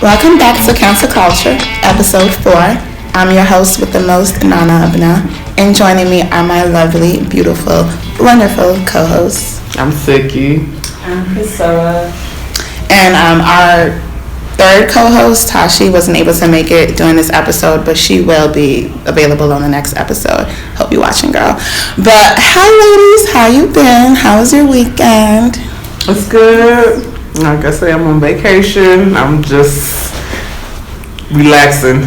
Welcome back to Cancel Culture, episode 4. I'm your host with the most, Nana Abna, and joining me are my lovely, beautiful, wonderful co-hosts. I'm Siki. I'm Priscilla. And our third co-host, Tashi, wasn't able to make it during this episode, but she will be available on the next episode. Hope you're watching, girl. But hi, ladies. How you been? How was your weekend? It's good. Like I say, I'm on vacation. I'm just relaxing.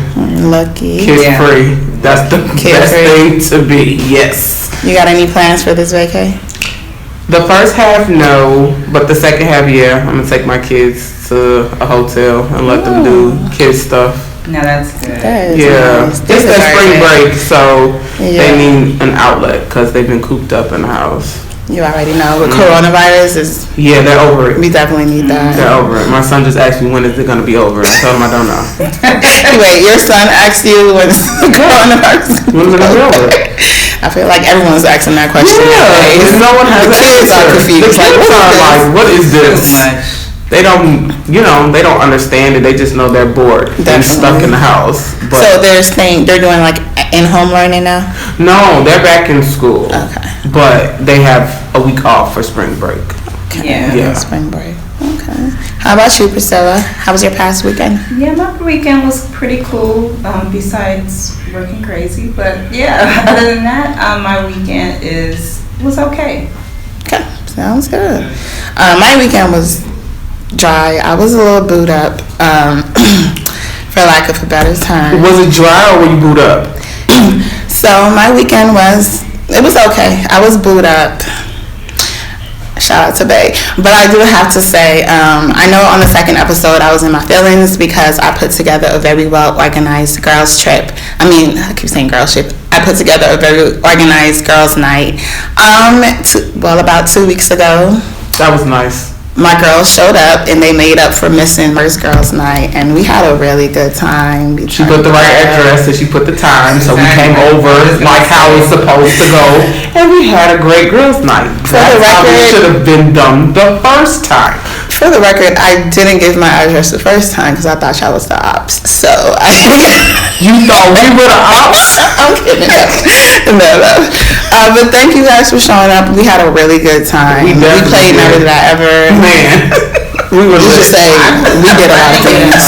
Lucky. Kids free. That's the best thing to be. Yes. You got any plans for this vacay? The first half, no. But the second half, yeah. I'm going to take my kids to a hotel and let them do kids stuff. No, that's good. Nice. It's their spring break, so they need an outlet because they've been cooped up in the house. You already know. With coronavirus, yeah, they're over it. We definitely need that. They're over it. My son just asked me when is it going to be over. I told him I don't know. Wait, your son asked you when coronavirus When is it going to be over? I feel like everyone's asking that question. Yeah, no one has the kids are confused. The kids are like, what is this? They don't, they don't understand it. They just know they're bored and stuck in the house. But so they're doing like in-home learning now? No, they're back in school. Okay. But they have a week off for spring break. Okay. Yeah. Spring break. Okay. How about you, Priscilla? How was your past weekend? Yeah, my weekend was pretty cool, besides working crazy. But yeah, other than that, my weekend was okay. Okay. Sounds good. My weekend was dry. I was a little booed up, for lack of a better term. Was it dry or were you booed up? So my weekend was okay. I was booed up. Shout out to Bae. But I do have to say, I know on the second episode I was in my feelings because I put together a very well organized girls trip. I keep saying girls trip. I put together a very organized girls night. About 2 weeks ago. That was nice. My girls showed up and they made up for missing first girls night, and we had a really good time. She put the right address and she put the time, so we came over like how it's supposed to go, and we had a great girls night. That's how it should have been done the first time. For the record, I didn't give my address the first time because I thought y'all was the ops. So you thought we were the ops? I'm kidding. No. But thank you guys for showing up. We had a really good time. We played Never Did I Ever. Man, we were just say we did a lot of things.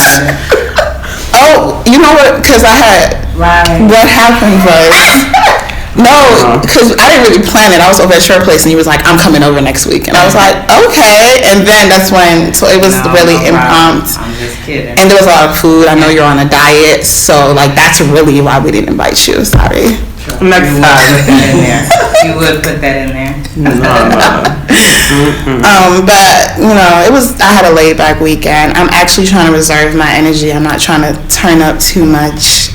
Oh, you know what? Because what happened was. No, because I didn't really plan it. I was over at your place, and he was like, "I'm coming over next week," and I was like, "Okay." And then that's when, so it was really impromptu. I'm just kidding. And there was a lot of food. I know you're on a diet, so like that's really why we didn't invite you. Sorry. Next time, you would put that in there. No. But I had a laid back weekend. I'm actually trying to reserve my energy. I'm not trying to turn up too much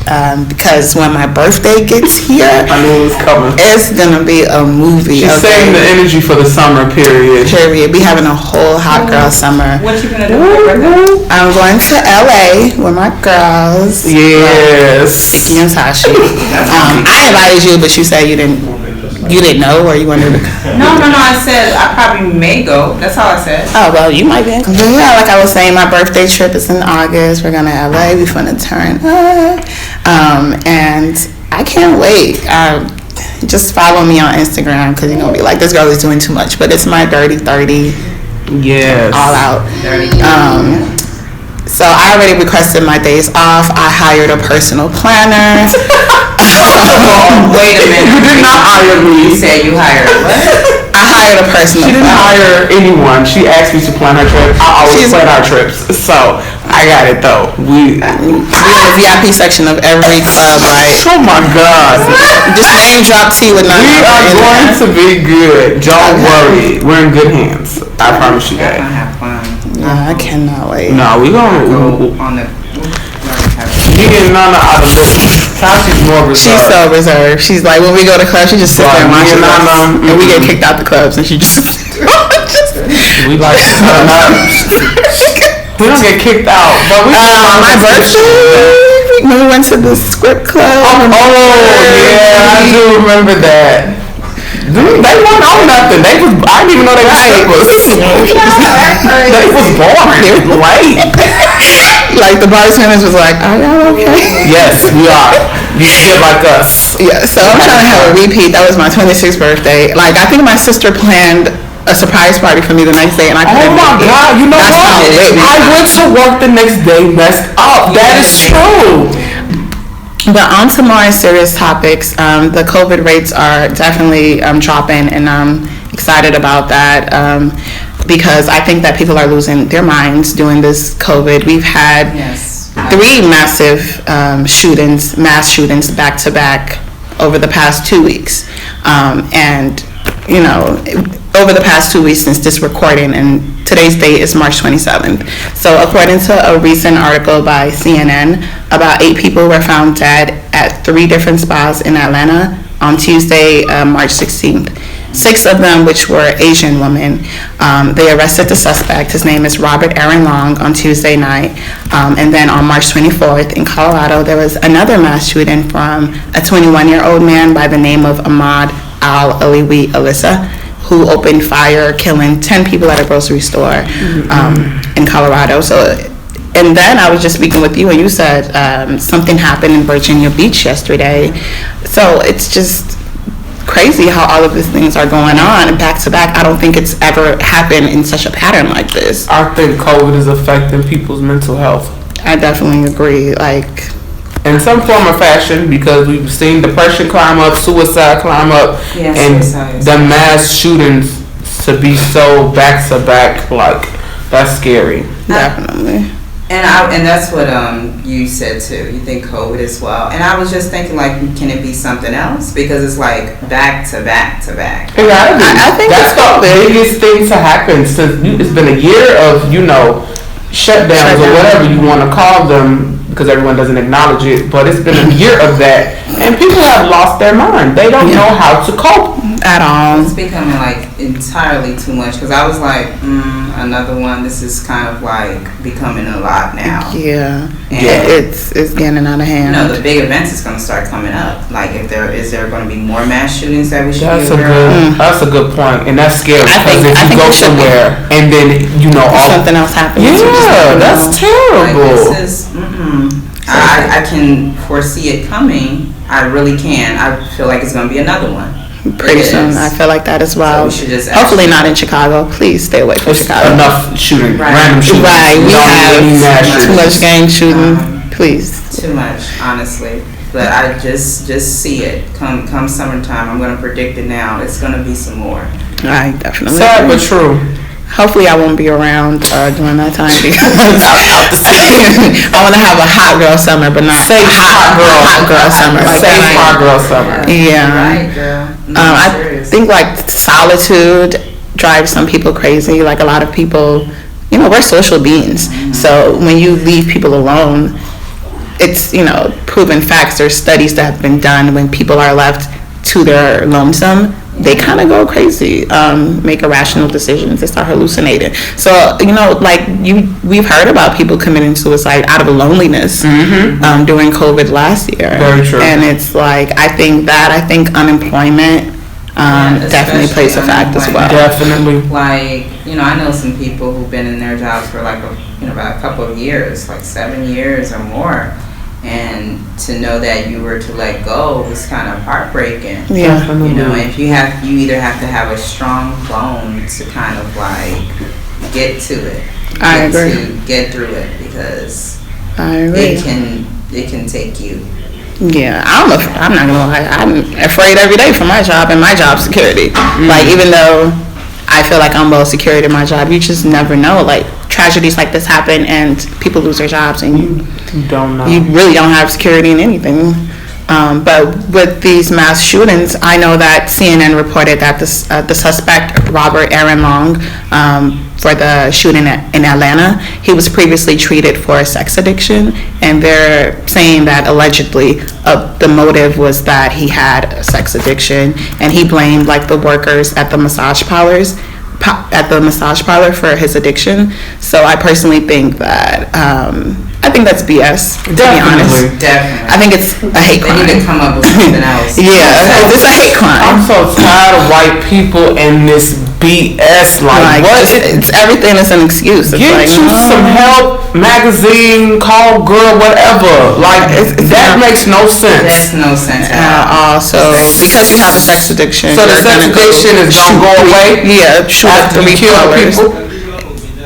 because when my birthday gets here, I knew it was coming. It's gonna be a movie. She's saving the energy for the summer period. We having a whole hot girl summer. What you gonna do for your birthday? I'm going to LA with my girls. Yes. Siki and Tashi. I invited you, but you said you didn't know, or you wanted to. No. I said I probably may go. That's all I said. Oh well, you might be. But yeah, like I was saying, my birthday trip is in August. We're going to LA. We're going to turn up, and I can't wait. Just follow me on Instagram because you're gonna be like, this girl is doing too much. But it's my dirty 30. Yes. All out. So I already requested my days off. I hired a personal planner. Wait a minute. You did not hire me. You said you hired what? I hired a personal planner. She didn't hire anyone. She asked me to plan her trip. I always plan our trips. So I got it though. We in the VIP section of every club, right? Oh my God. Just name drop T with none. We are going to be good. Don't worry. We're in good hands. I promise you that. I'm gonna have fun. Yeah, I cannot wait. No, we gonna go on the. Me and Nana out of this. Tashi's more reserved. She's so reserved. She's like, when we go to clubs, she just sits there and watches us. And we get kicked out the clubs, and she just. We like to turn up. We don't get kicked out, but we. My birthday. When we went to the script club. Oh yeah, I do remember that. They weren't on nothing. I didn't even know they were strippers. They was boring. Late. Like the bartenders was like, "Are y'all okay?" Yes, we are. You get like us. Yeah. So I'm trying to have a repeat. That was my 26th birthday. Like I think my sister planned a surprise party for me the next day, and I couldn't. Oh my God! You know That's what? I went to work the next day, messed up. That is true. But on to more serious topics. The COVID rates are definitely dropping, and I'm excited about that because I think that people are losing their minds during this COVID. We've had 3 massive mass shootings back to back over the past 2 weeks, and you know, over the past 2 weeks since this recording, and today's date is March 27th. So according to a recent article by CNN, about 8 people were found dead at 3 different spas in Atlanta on Tuesday, March 16th. 6 of them, which were Asian women. They arrested the suspect. His name is Robert Aaron Long on Tuesday night. And then on March 24th in Colorado, there was another mass shooting from a 21-year-old man by the name of Ahmad Al-Aliwi Alyssa, who opened fire, killing 10 people at a grocery store in Colorado. So, and then I was just speaking with you, and you said something happened in Virginia Beach yesterday. So it's just crazy how all of these things are going on back to back. I don't think it's ever happened in such a pattern like this. I think COVID is affecting people's mental health. I definitely agree. Like, in some form or fashion, because we've seen depression climb up, suicide climb up, and the mass shootings to be so back to back, like, that's scary. Definitely. And that's what you said too. You think COVID as well. And I was just thinking, like, can it be something else? Because it's like back to back to back. It gotta be. I think that's the biggest thing to happen since it's been a year of, you know, shutdowns or whatever you want to call them, because everyone doesn't acknowledge it, but it's been a year of that, and people have lost their mind. They don't know how to cope at all. It's becoming like entirely too much, because I was like, another one. This is kind of like becoming a lot now. Yeah, it's getting out of hand. You know, the big events is going to start coming up. Like, is there going to be more mass shootings that we should be aware of? That's a good point, and that's scary, because if you go somewhere and then, you know, something else happens. Yeah, that's terrible. Like, this is, I can foresee it coming. I really can. I feel like it's going to be another one. Pretty soon. I feel like that as well. So we should just hopefully not in Chicago. Please stay away from Chicago. Enough shooting, random shooting. Right, we have too much gang shooting. Please. Too much, honestly. But I just see it. Come summertime, I'm going to predict it now. It's going to be some more. I definitely. Sad but true. Hopefully I won't be around during that time, because I want to have a hot girl summer, but not safe hot girl summer. Like safe hot girl summer. Yeah. Right, girl. I think like solitude drives some people crazy. Like a lot of people, you know, we're social beings. So when you leave people alone, it's, you know, proven facts. There's studies that have been done when people are left to their lonesome. They kind of go crazy, make irrational decisions. They start hallucinating. So, you know, like we've heard about people committing suicide out of loneliness during COVID last year. Very true. And it's like, I think unemployment definitely plays a fact as well. Definitely. Like, you know, I know some people who've been in their jobs for like about a couple of years, like 7 years or more. And to know that you were to let go was kind of heartbreaking. Yeah. You know, if you either have to have a strong bone to kind of like get to it. I agree. To get through it, because I agree. It can take you. Yeah, I'm not gonna lie. I'm afraid every day for my job and my job security. Like, even though I feel like I'm well secured in my job, you just never know. Like, tragedies like this happen and people lose their jobs, and you don't know. You really don't have security in anything. But with these mass shootings, I know that CNN reported that the suspect, Robert Aaron Long, for the shooting in Atlanta, he was previously treated for a sex addiction, and they're saying that allegedly the motive was that he had a sex addiction, and he blamed like the workers at the massage parlors for his addiction. So I personally think that that's BS. To be honest, definitely. I think it's a hate crime. They need to come up with something else. Yeah, it's a hate crime. I'm so tired of white people and this BS. Like what? It's everything is an excuse. It's get you some help, magazine, call girl, whatever. Like that makes no sense. That's no sense at all. So because you have a sex addiction, so the sex addiction is gonna go away. Yeah, shoot after you kill people.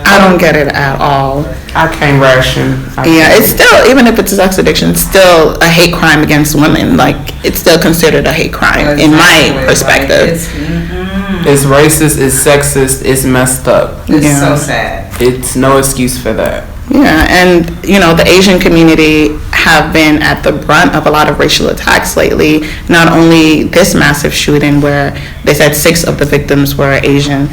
I don't get it at all. I can't ration. It's still, even if it's a sex addiction, it's still a hate crime against women. Like, it's still considered a hate crime in my perspective. It's racist, it's sexist, it's messed up. It's so sad. It's no excuse for that. Yeah, and the Asian community have been at the brunt of a lot of racial attacks lately. Not only this massive shooting where they said 6 of the victims were Asian.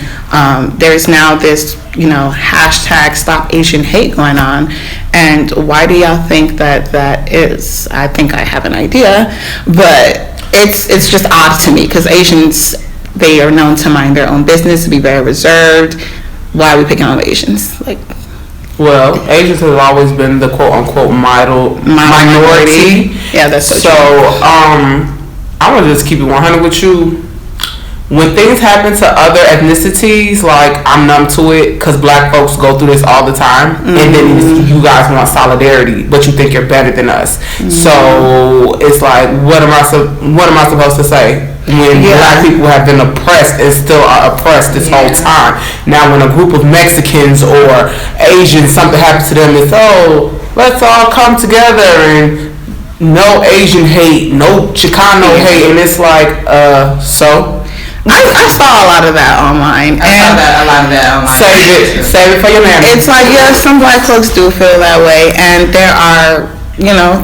There's now this, hashtag Stop Asian Hate going on. And why do y'all think that is? I think I have an idea, but it's just odd to me because Asians, they are known to mind their own business, to be very reserved. Why are we picking on Asians? Well, Asians have always been the quote-unquote minority. Yeah, that's so true. I want to just keep it 100 with you. When things happen to other ethnicities, I'm numb to it because black folks go through this all the time. And then you guys want solidarity, but you think you're better than us. So it's like, what am I supposed to say? When black people have been oppressed and still are oppressed this whole time. Now when a group of Mexicans or Asians, something happens to them, it's, let's all come together and no Asian hate, no Chicano hate. And it's like, so? I saw a lot of that online. Save it for your man. It's like, some black folks do feel that way. And there are,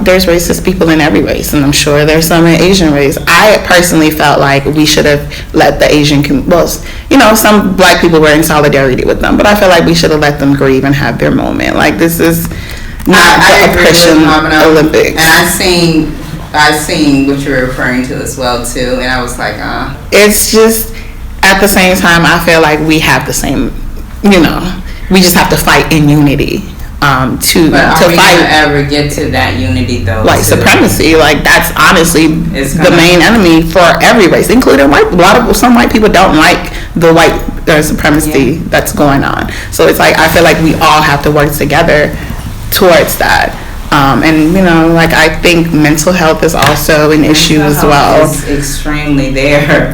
there's racist people in every race, and I'm sure there's some in Asian race. I personally felt like we should have let the Asian, some black people were in solidarity with them, but I feel like we should have let them grieve and have their moment. Like, this is not the oppression Olympics. And I seen what you're referring to as well too, and I was like, It's just, at the same time, I feel like we have the same, we just have to fight in unity. But are we gonna ever get to that unity though? Supremacy, that's honestly the main enemy for every race, including white. Some white people don't like the white supremacy that's going on. So it's like I feel like we all have to work together towards that. And I think mental health is also an issue as well. It's extremely there.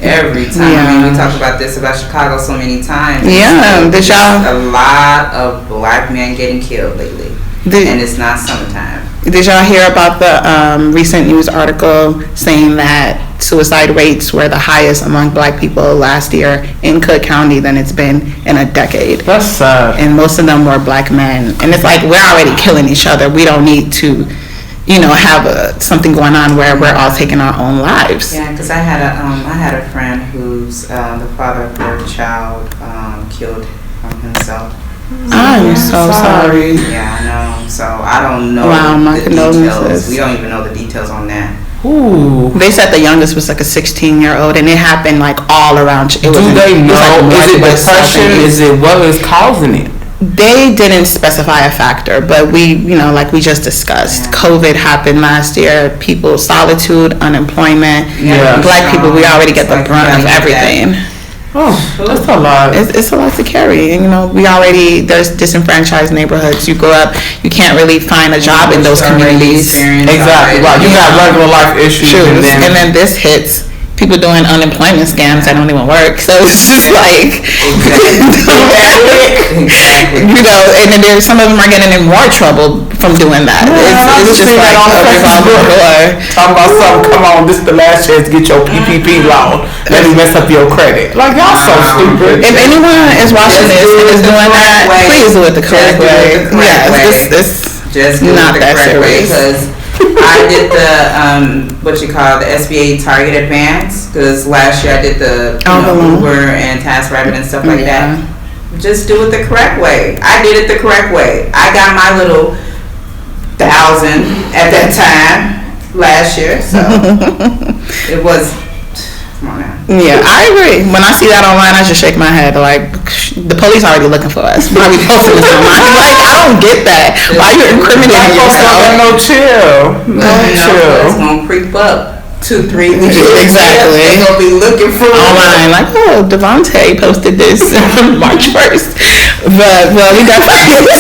Every time. We talk about this about Chicago so many times. Yeah, there's a lot of black men getting killed lately, and it's not summertime. Did y'all hear about the recent news article saying that suicide rates were the highest among black people last year in Cook County than it's been in a decade? That's sad. And most of them were black men. And it's like, we're already killing each other. We don't need to, have something going on where we're all taking our own lives. Yeah, because I had a friend who's the father of her child killed himself. I'm so sorry. Yeah, I know. So I don't know my the details. We don't even know the details on that. Ooh. They said the youngest was a 16-year-old, and it happened all around. Do they know? Is it depression? Is it what is causing it? They didn't specify a factor, but we we just discussed, COVID happened last year. People, solitude, unemployment. Black people, we already get the brunt of everything. Oh, that's a lot. It's a lot to carry. And, there's disenfranchised neighborhoods. You grow up, you can't really find a job in those communities. Exactly. Right. You got regular life issues. And then this hits. People doing unemployment scams that don't even work. So it's just Exactly. And then some of them are getting in more trouble from doing that. It's just like a revolving door. Talking about something, come on, this is the last chance to get your PPP loan. Let me mess up your credit. Y'all so stupid. If anyone is watching this and is doing that, please do it the correct way. It's not that serious. I did the the SBA Target Advance, because last year I did the Uber and TaskRabbit and stuff like that. Just do it the correct way. I did it the correct way. I got my little 1,000 at that time last year, so it was. Come on now. Yeah, I agree. When I see that online, I just shake my head the police already looking for us. Why are we posting this online? I don't get that. Why are you incriminating yourself? No chill. It's gonna creep up 2-3 weeks. Exactly. They're gonna be looking for online, like, oh, Devontae posted this on March 1st. But well, we definitely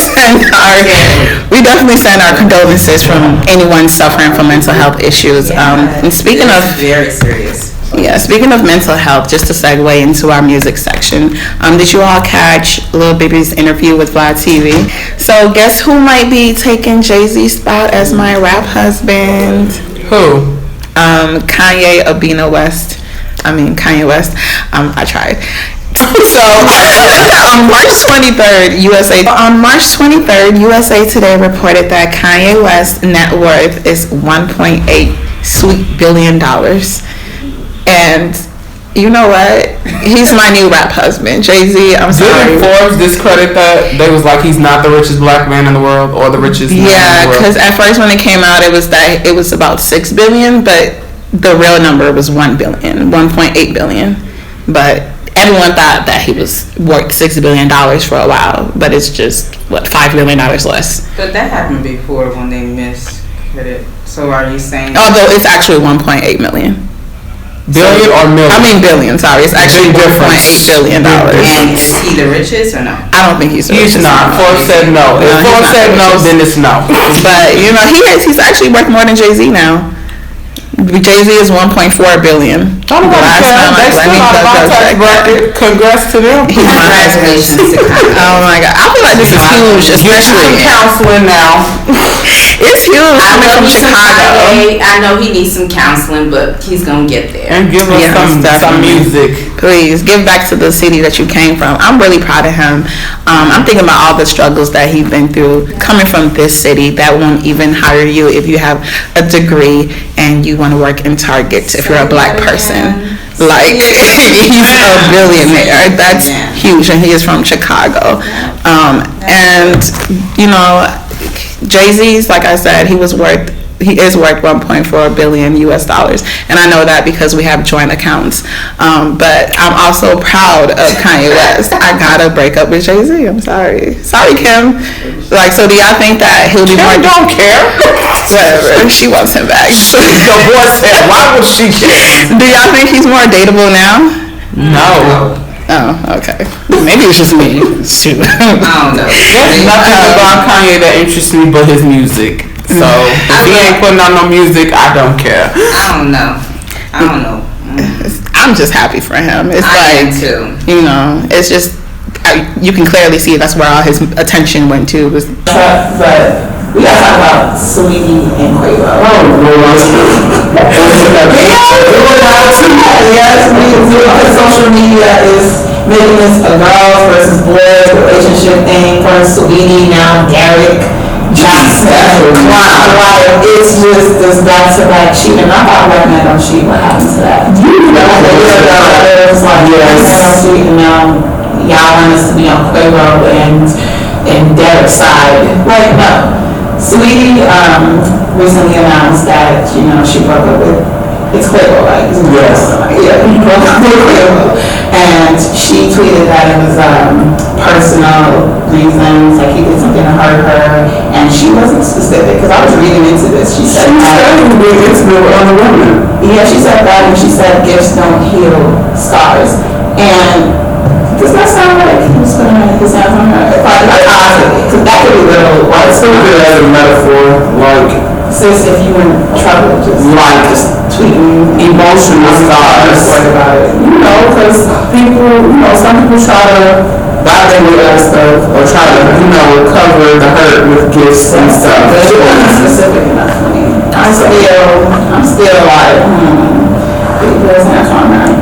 send our condolences from anyone suffering from mental health issues. And speaking of very serious. Yeah, speaking of mental health, just to segue into our music section, did you all catch Lil Baby's interview with Vlad TV? So guess who might be taking Jay-Z's spot as my rap husband? Who? Kanye West. I tried. So on March 23rd, USA Today reported that Kanye West's net worth is $1.8 billion. And you know what? He's my new rap husband. Jay-Z, I'm sorry. Didn't Forbes discredit that? They was like, he's not the richest black man in the world or the richest man in the world. Yeah, because at first when it came out, it was about $6 billion, but the real number was $1.8 billion. But everyone thought that he was worth $6 billion for a while, but it's just, $5 million less. But that happened before when they miscredit. So are you saying... Although it's actually $1.8 million. Billion or million? I mean billion, sorry. It's actually $1.8 billion. And is he the richest or no? I don't think he's the richest. He's not. Forbes said no. If Forbes said no, then it's no. But, he's actually worth more than Jay-Z now. Jay-Z is $1.4 billion. They still not about tax bracket. Congrats to them. Congratulations to Kanye. Oh my God. I feel like this is huge, especially in counseling now. It's huge. I know from Chicago. I know he needs some counseling, but he's gonna get there. And give us some music. Please give back to the city that you came from. I'm really proud of him. I'm thinking about all the struggles that he's been through coming from this city that won't even hire you if you have a degree and you want to work in Target if you're a black person. Like, he's a billionaire. That's huge, and he is from Chicago. And Jay-Z's, like I said, he is worth $1.4 billion US, and I know that because we have joint accounts. But I'm also proud of Kanye West. I gotta break up with Jay-Z. I'm sorry, Kim. Like, so do y'all think that he'll be more? Don't care. Whatever. She wants him back. The boy said, "Why would she care?" Do y'all think he's more dateable now? No. Oh, okay. Maybe it's just me. Shoot. I don't know. There's nothing about Kanye that interests me but his music. So if he ain't putting out no music, I don't care. I don't know. I'm just happy for him. It's I am too. It's just you can clearly see that's where all his attention went to. But we gotta talk about Saweetie and Quavo. Social media is making this a girls versus boys relationship thing. First Saweetie, now Derek Johnson. It's just this back-to-back cheating. I thought black men don't cheat. What happened to that? It's like black men don't cheat, and now y'all want us to be on Quavo and Derek's side. Like, no. Saweetie recently announced that she broke up with Quavo, right? Yes. Yeah, he broke up with Quavo, and she tweeted that it was personal reasons, like he did something to hurt her, and she wasn't specific because I was reading into this. She said it's no other woman. Yeah, she said that, and she said gifts don't heal scars, and does that sound like he was putting his hands on her? Because that could be literal. Like, it's still good as a metaphor. Like, sis, if you were in trouble, just tweeting emotional scars about it. Because some people try to buy them with other stuff or try to, cover the hurt with gifts and stuff. But it wasn't specific enough for me. I'm still like,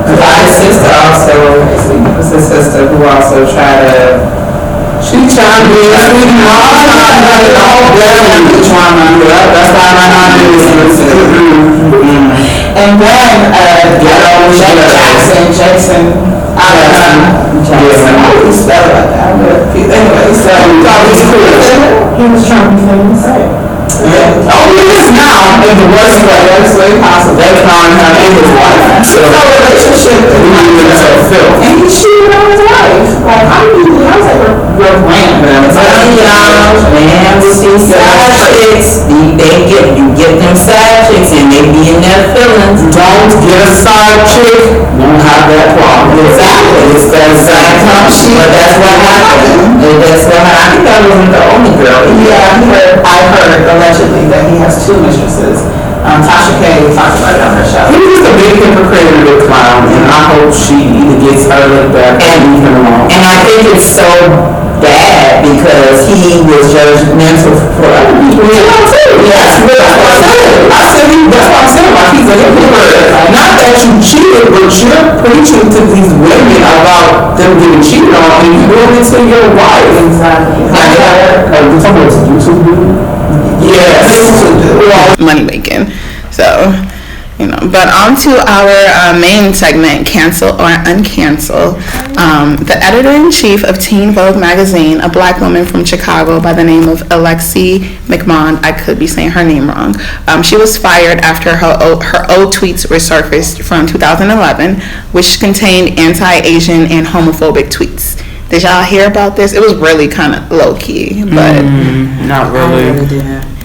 Because his sister who also tried to, she tried to be that's why my mom is. And then Jackson, I always spell like that, but anyway, so he was trying to be famous. Oh, he is now in the worst way possible. They're calling him and his wife. So relationship and he cheated on his wife. Like, how's that your brand? Man, these side chicks, you get them side chicks and they be in their feelings. get a side chick, won't have that problem. Exactly. It's that side talk shit. But that's what happened. And that's what happened. I think that wasn't the only girl. Yeah, I heard allegedly that he has 2 mistresses. Tasha K talked about it on her show. He's just a big hypocrite and a big clown, and I hope she either gets her look back or leave him alone. And I think it's so bad because he was judgmental for other people. Yes, that's what I said. That's what I'm saying. Like, he's a hypocrite. Not that you cheated, but you're preaching to these women about them getting cheated on, and you doing it to your wife. Exactly. You talking about YouTube dude? Yes. Money making. So, but on to our main segment, Cancel or Uncancel. The editor-in-chief of Teen Vogue magazine, a black woman from Chicago by the name of Alexi McMahon, I could be saying her name wrong, she was fired after her old tweets resurfaced from 2011, which contained anti-Asian and homophobic tweets. Did y'all hear about this? It was really kind of low-key, but... Not really.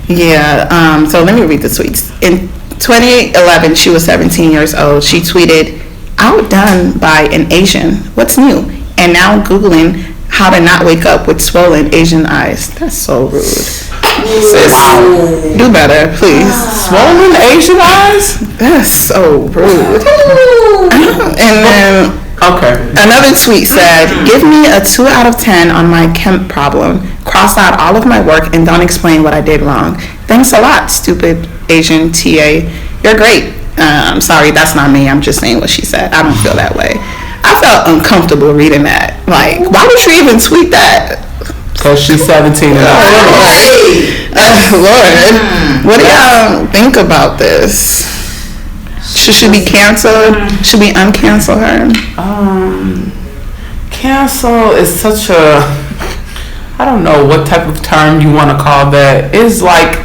Yeah, so let me read the tweets. In 2011, she was 17 years old. She tweeted, "Outdone by an Asian. What's new? And now Googling how to not wake up with swollen Asian eyes." That's so rude. Sis, do better, please. Swollen Asian eyes? That's so rude. And then... Okay. Another tweet said, "Give me a 2 out of 10 on my Kemp problem. Cross out all of my work and don't explain what I did wrong. Thanks a lot, stupid Asian TA. You're great." Sorry, that's not me. I'm just saying what she said. I don't feel that way. I felt uncomfortable reading that. Like, why would you even tweet that? Because she's 17 and Lord, what do y'all think about this? Should she be canceled? Should we uncancel her? Cancel is such a, I don't know what type of term you want to call that. It's like,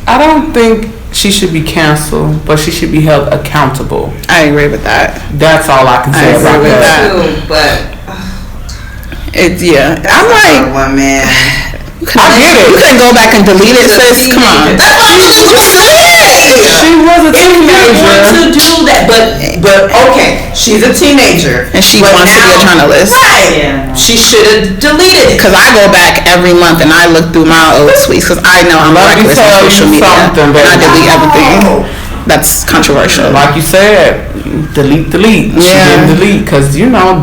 I don't think she should be canceled, but she should be held accountable. I agree with that. That's all I can say about that. Too, but It's I'm like, one man. I get it. You couldn't go back and delete it, sis. Come on. She was a teenager. To do that, but okay, she's a teenager, And she wants to be a journalist. Right? Yeah. She should have deleted it. Because I go back every month and I look through my old tweets because I know I'm reckless on social media. And I delete everything. That's controversial. Like you said, delete. She didn't delete because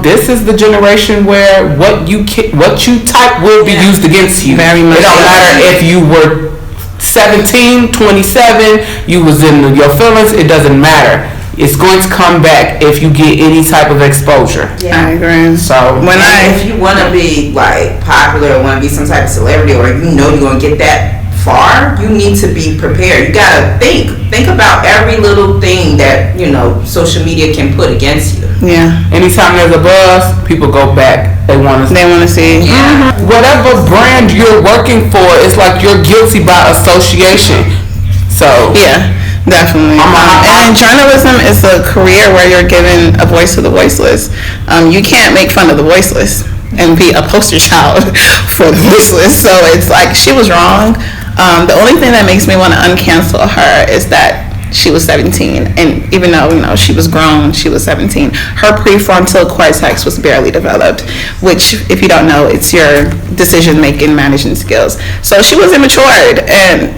this is the generation where what you type will be used against you. Very much. It don't matter if you were 17, 27, you was in your feelings. It doesn't matter. It's going to come back if you get any type of exposure. Yeah. I agree. So if you want to be like popular or want to be some type of celebrity or you're going to get that far, you need to be prepared. You gotta think about every little thing that social media can put against you. Yeah. Anytime there's a buzz, people go back. They want to see. Yeah. Whatever brand you're working for, it's like you're guilty by association. So Yeah, definitely. And journalism is a career where you're giving a voice to the voiceless. You can't make fun of the voiceless and be a poster child for the voiceless. So it's like she was wrong. The only thing that makes me want to uncancel her is that she was 17, and even though she was grown, she was 17. Her prefrontal cortex was barely developed, which, if you don't know, it's your decision-making, managing skills. So she was immatured, and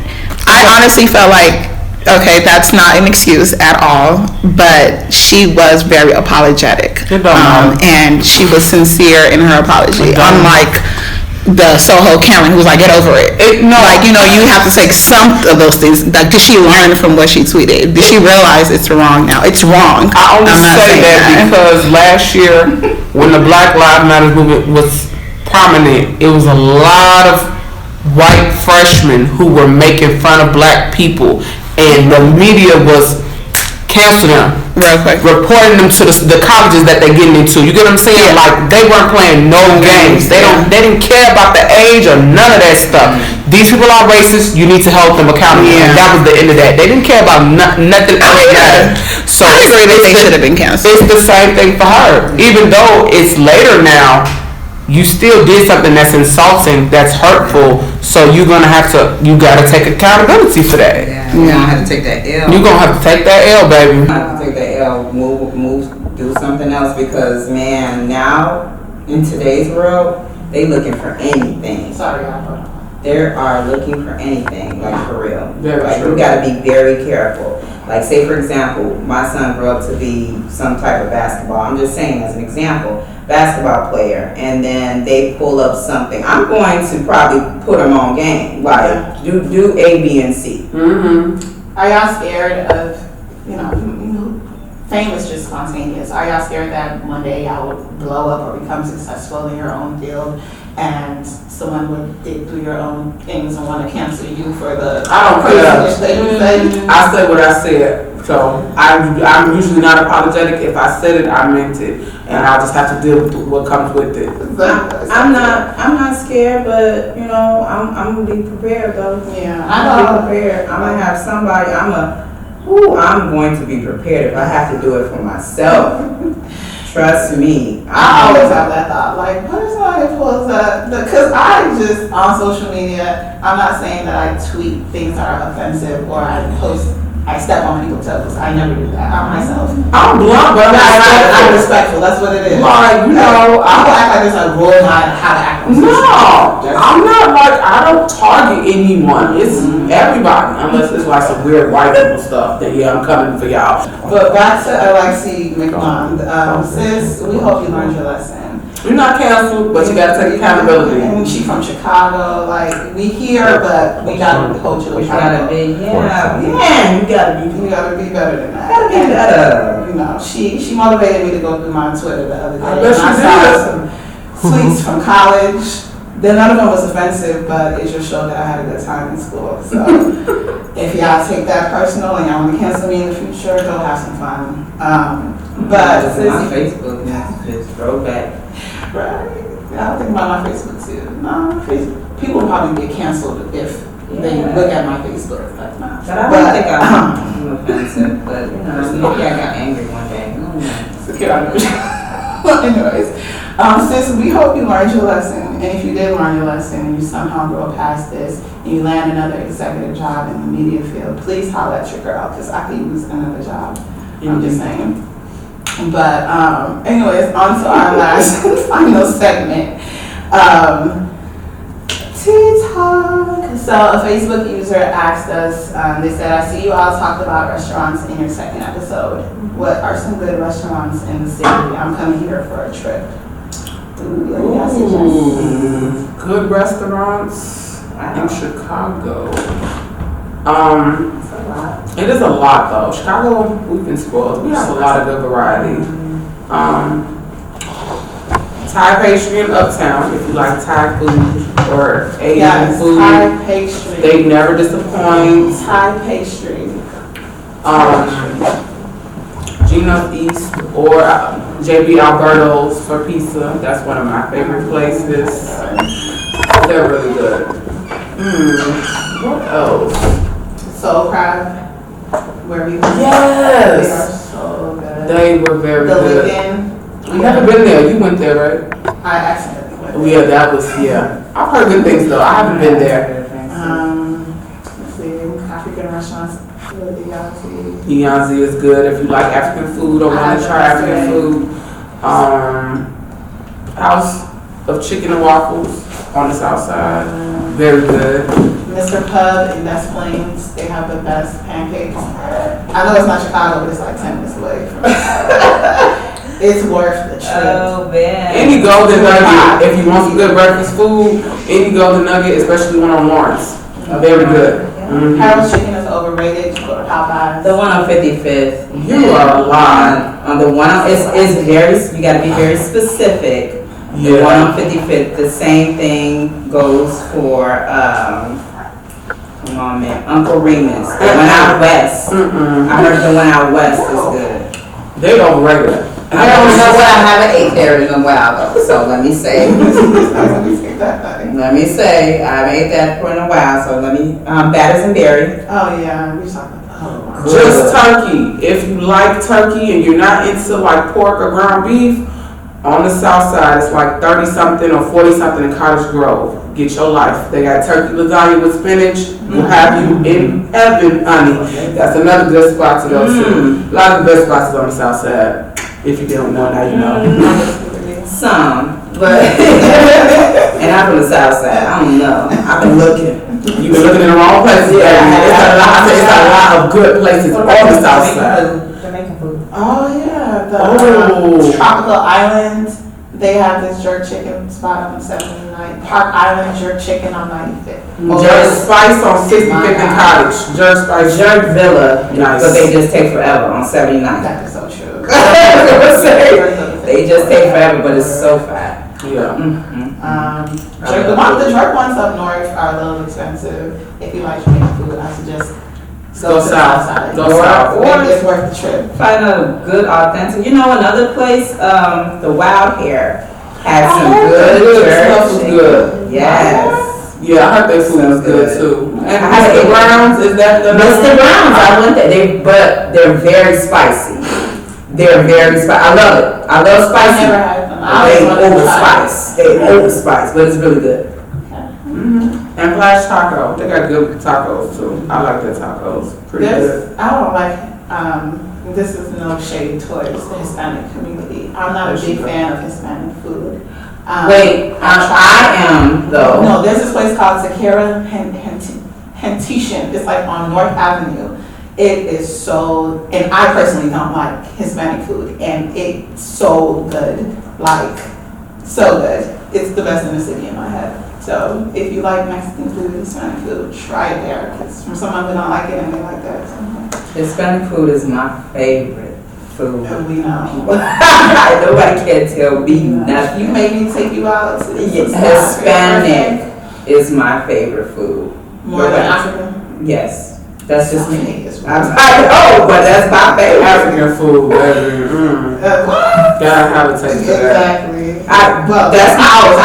I honestly felt like, okay, that's not an excuse at all, but she was very apologetic, and she was sincere in her apology, unlike the Soho Karen who was like, get over it. You have to take some of those things. Like, did she learn from what she tweeted? Did she realize it's wrong now? It's wrong. I only say that because last year when the Black Lives Matter movement was prominent, it was a lot of white freshmen who were making fun of black people, and the media was canceling them. Real quick. Reporting them to the colleges that they're getting into. You get what I'm saying? Yeah. Like, they weren't playing no games. They didn't care about the age or none of that stuff. These people are racist. You need to hold them accountable. Yeah. And that was the end of that. They didn't care about nothing else. So I agree that they should have been canceled. It's the same thing for her. Even though it's later now, you still did something that's insulting, that's hurtful. So you gotta take accountability for that. Yeah. You're gonna have to take that L. You gonna have to take that L, baby. I have to take that L. Move, do something else because man, now in today's world, they looking for anything. Sorry, y'all. They are looking for anything, like for real. Very like true. you gotta be very careful. Like say for example, my son grew up to be some type of basketball. I'm just saying as an example, basketball player, and then they pull up something. I'm going to probably put them on game. Like do A, B, and C. Mm-hmm. Are y'all scared of, fame is just spontaneous. Are y'all scared that one day y'all will blow up or become successful in your own field and someone would dig through your own things and want to cancel you for the I don't care. I I said what I said. So I'm usually not apologetic. If I said it, I meant it, and I'll just have to deal with what comes with it. I'm not scared, but I'm gonna be prepared though. Yeah, I'm gonna be prepared. I'm gonna have somebody. I'm going to be prepared if I have to do it for myself. Trust me. I always have that thought, like, what if somebody pulls up? Because I just, on social media, I'm not saying that I tweet things that are offensive or I step on people's toes. I never do that. I'm myself. I'm blunt, but I'm respectful. That's what it is. Like, I don't act like it's a rule how to act on social media. I'm not like, I don't target anyone. It's everybody, unless it's like some weird white people stuff. Then yeah, I'm coming for y'all. But back to Alexi McMahon. Sis, we hope you learned your lesson. You're not canceled, but you gotta take accountability. And she from Chicago, like we here, but we gotta hold you accountable. You gotta be better than that. Gotta be better. She motivated me to go through my Twitter the other day. I bet I she saw did. some tweets from college. Then none of them was offensive, but it just showed that I had a good time in school. So if y'all take that personal and y'all want to cancel me in the future, go have some fun. But on my Facebook messages, throwback. Right. Yeah, I think about my Facebook too. No, Facebook. People will probably get canceled if they look at my Facebook. But I don't think I'm offensive, but maybe I got angry one day. Anyways, sis, we hope you learned your lesson. And if you did learn your lesson and you somehow grow past this and you land another executive job in the media field, please holler at your girl because I could use another job. I'm just saying. But anyways, on to our last final segment. Tea Talk. So a Facebook user asked us, they said, I see you all talked about restaurants in your second episode. What are some good restaurants in the city? I'm coming here for a trip. Good restaurants in Chicago. It is a lot though. Chicago, we've been spoiled. We have a lot of good variety. Thai pastry in Uptown, if you like Thai food or Asian food. Thai pastry. They never disappoint. Thai pastry. Gino's East or JB Alberto's for pizza. That's one of my favorite places. They're really good. What else? Soul Crab. Where we went. Yes. They are so good. They were very The good. Lincoln. You haven't been there. You went there, right? I accidentally went there. Yeah, that was, I've heard good things though. I haven't been there. Let's see. African restaurants. Beyonce is good if you like African food or want to try African food. House of Chicken and Waffles on the south side. Very good. Mr. Pub in Des Plaines, they have the best pancakes. I know it's not Chicago, but it's like 10 minutes away. It's worth the trip. Oh man. Any Golden Nugget, if you want some good breakfast food, any Golden Nugget, especially one on Lawrence. Very good. Harold's Chicken is overrated. You go to Popeyes. The one on 55th. You are lying. On the one on, it's very, you gotta be very specific. The one on 55th, the same thing goes for, come on man, Uncle Remus. The one out west. I heard the one out west is good. They overrated. I don't know what I haven't ate there in a while though, so let me say. Let me say, I haven't ate that for a while, so let me, batters and berry. Oh yeah, we talking about Just turkey. If you like turkey and you're not into like pork or ground beef, on the south side it's like 30 something or 40 something in Cottage Grove. get your life. They got turkey lasagna with spinach. Will have you in heaven, honey. That's another good spot to go to. A lot of the best spots on the south side. If you don't know, now you know. Some, but and I'm from the south side. I don't know. I've been looking. You've been looking in the wrong places. Yeah, it's a lot of good places on the south side. Jamaican food. Oh yeah, the Oh. Tropical Island. They have this jerk chicken spot on 79. Park Island jerk chicken on 95th. Jerk Spice on 65th and Cottage. Jerk Spice. Jerk Villa, Nice. but they just take forever on 79. That is so true. They just take forever, but it's so fat. Yeah. The jerk ones up north are a little expensive. If you like Jamaican food, I suggest Go to the south. side. Go south. Or it's worth the trip. Find a good authentic. You know, another place, the Wild Hair had some good jerk stuff was chicken. good. Yes. Yeah, I heard their food was good too. And Mr. Brown's, is that the Mr. Brown's, I went there. But they're very spicy. They're very spicy. I love it. I love I spicy. never had them. They overspice. They overspice, but it's really good. And Flash Taco. They got good tacos too. I like their tacos. Pretty good. I don't like, this is no shade towards the Hispanic community. I'm not a big fan of Hispanic food. Wait, I am though. No, there's this place called Zakira Hentitian. It's like on North Avenue. It is so, and I personally don't like Hispanic food, and it's so good, like so good. It's the best in the city in my head. So if you like Mexican food, Hispanic food, try it there. Because from someone who don't like it and they like that, so Hispanic food is my favorite food. we know. Nobody can tell me nothing. You made me take you out to Hispanic is my favorite food. More than African. Yes, that's just me. It's I know, but that's my favorite. African food, baby. Gotta have a taste of that. Exactly. That's ours.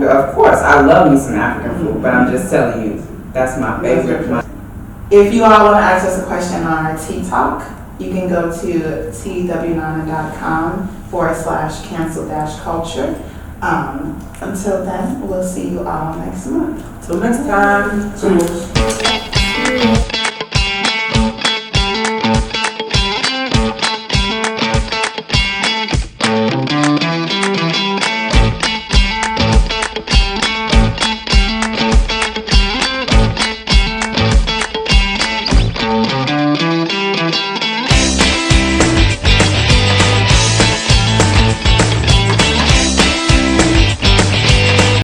Of course, I love me some African food, but I'm just telling you, that's my favorite. If you all want to ask us a question on our Tea Talk, you can go to tw9.com/cancel-culture. Until then, we'll see you all next month. Till next time.